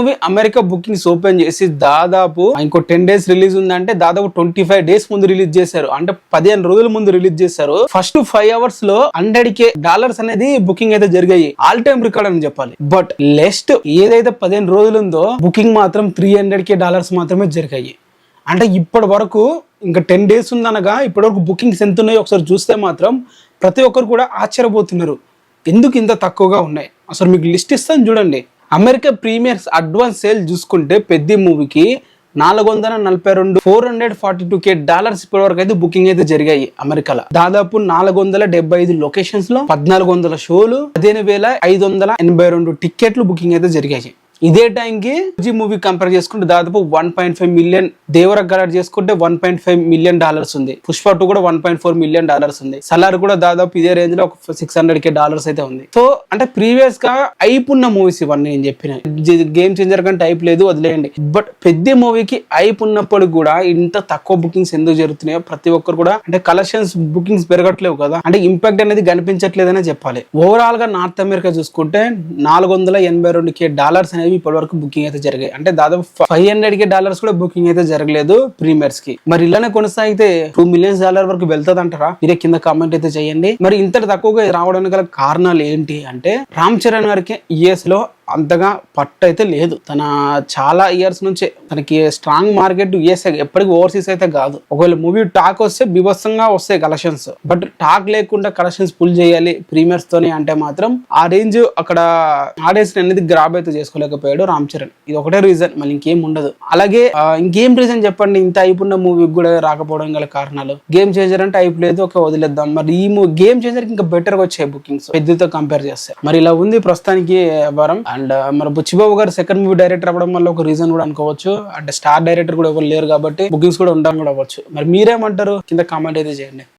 Movie America bookings open చేసి దాదాపు ఇంకో 10 days రిలీజ్ ఉందంటే దాదాపు 25 days ముందు రిలీజ్ చేశారు. అంటే 15 రోజుల ముందు రిలీజ్ చేశారు. ఫస్ట్ 5 hours లో $100K అనేది బుకింగ్ అయితే జరిగాయి. ఆల్ టైమ్ రికార్డ్ అని చెప్పాలి. బట్ నెక్స్ట్ ఏదైతే 15 రోజులు ఉందో బుకింగ్ మాత్రం $300K మాత్రమే జరిగాయి. అంటే ఇప్పటి వరకు ఇంకా 10 days ఉందనగా ఇప్పటి వరకు బుకింగ్స్ ఎంత ఉన్నాయో ఒకసారి చూస్తే మాత్రం ప్రతి ఒక్కరు కూడా ఆశ్చర్యపోతున్నారు. ఎందుకు ఇంత తక్కువగా ఉన్నాయి? అసలు మీకు లిస్ట్ ఇస్తాను చూడండి. అమెరికా ప్రీమియర్స్ అడ్వాన్స్ సేల్ చూసుకుంటే పెద్ద మూవీకి 442 $442K ఇప్పటి వరకు అయితే బుకింగ్ అయితే జరిగాయి అమెరికాలో. దాదాపు 475 లొకేషన్స్ లో 1400 షోలు 15,582 టికెట్లు బుకింగ్ అయితే జరిగాయి. ఇదే టైంకి మూవీ కంపేర్ చేసుకుంటే దాదాపు 1.5 మిలియన్, దేవర కలెక్ట్ చేసుకుంటే $1.5 మిలియన్ ఉంది. పుష్ప 2 కూడా $1.4 మిలియన్ ఉంది. సలార్ కూడా దాదాపు ఇదే రేంజ్ లో ఒక $600K అయితే ఉంది. సో అంటే ప్రీవియస్ గా ఐప్ ఉన్న మూవీస్ ఇవన్నీ నేను చెప్పిన. గేమ్ చేంజర్ కంటే ఐప్ లేదు, వదిలేయండి. బట్ పెద్ద మూవీకి ఐప్ ఉన్నప్పుడు కూడా ఇంత తక్కువ బుకింగ్స్ ఎందుకు జరుగుతున్నాయో ప్రతి ఒక్కరు కూడా అంటే కలెక్షన్స్ బుకింగ్స్ పెరగట్లేవు కదా, అంటే ఇంపాక్ట్ అనేది కనిపించట్లేదనే చెప్పాలి. ఓవరాల్ గా నార్త్ అమెరికా చూసుకుంటే $482K అనేది ఇప్పటి వరకు బుకింగ్ అయితే జరిగాయి. అంటే దాదాపు $500K కూడా బుకింగ్ అయితే జరగలేదు ప్రీమియర్స్ కి. మరి ఇలానే కొనసాగితే $2 మిలియన్ వరకు వెళ్తుంది అంటారా? మీరే కింద కామెంట్ అయితే చేయండి. మరి ఇంత తక్కువగా రావడానికి గల కారణాలు ఏంటి అంటే, రామ్ చరణ్ గారికి యుఎస్ లో అంతగా పట్టు అయితే లేదు. తన చాలా ఇయర్స్ నుంచి తనకి స్ట్రాంగ్ మార్కెట్ యుఎస్, ఎప్పటికీ ఓవర్సీస్ అయితే కాదు. ఒకవేళ మూవీ టాక్ వస్తే బీభత్సంగా వస్తాయి కలెక్షన్స్. బట్ టాక్ లేకుండా కలెక్షన్స్ పుల్ చేయాలి ప్రీమియర్స్ తోని అంటే మాత్రం ఆ రేంజ్ అక్కడ ఆడియన్స్ అనేది గ్రాబ్ అయితే చేసుకోలేకపోయాడు రామ్ చరణ్. ఇది ఒకటే రీజన్, మళ్ళీ ఇంకేం ఉండదు. అలాగే ఇంకేం రీజన్ చెప్పండి ఇంత అయిపోయిన మూవీకి కూడా రాకపోవడం గల కారణాలు? గేమ్ చేంజర్ అంటే అయిపోలేదు, ఒక వదిలేద్దాం. మరి ఈ గేమ్ చేంజర్ ఇంకా బెటర్ గా వచ్చాయి బుకింగ్స్ పెద్దతో కంపేర్ చేస్తే. మరి ఇలా ఉంది ప్రస్తుతానికి వ్యవహారం. అండ్ మరి బుచ్చిబాబు గారు సెకండ్ మూవీ డైరెక్టర్ అవ్వడం వల్ల ఒక రీజన్ కూడా అనుకోవచ్చు. అంటే స్టార్ డైరెక్టర్ కూడా ఎవరు లేరు కాబట్టి బుకింగ్స్ కూడా ఉండడం కూడా అవ్వచ్చు. మరి మీరేమంటారు? కింద కామెంట్ అయితే చేయండి.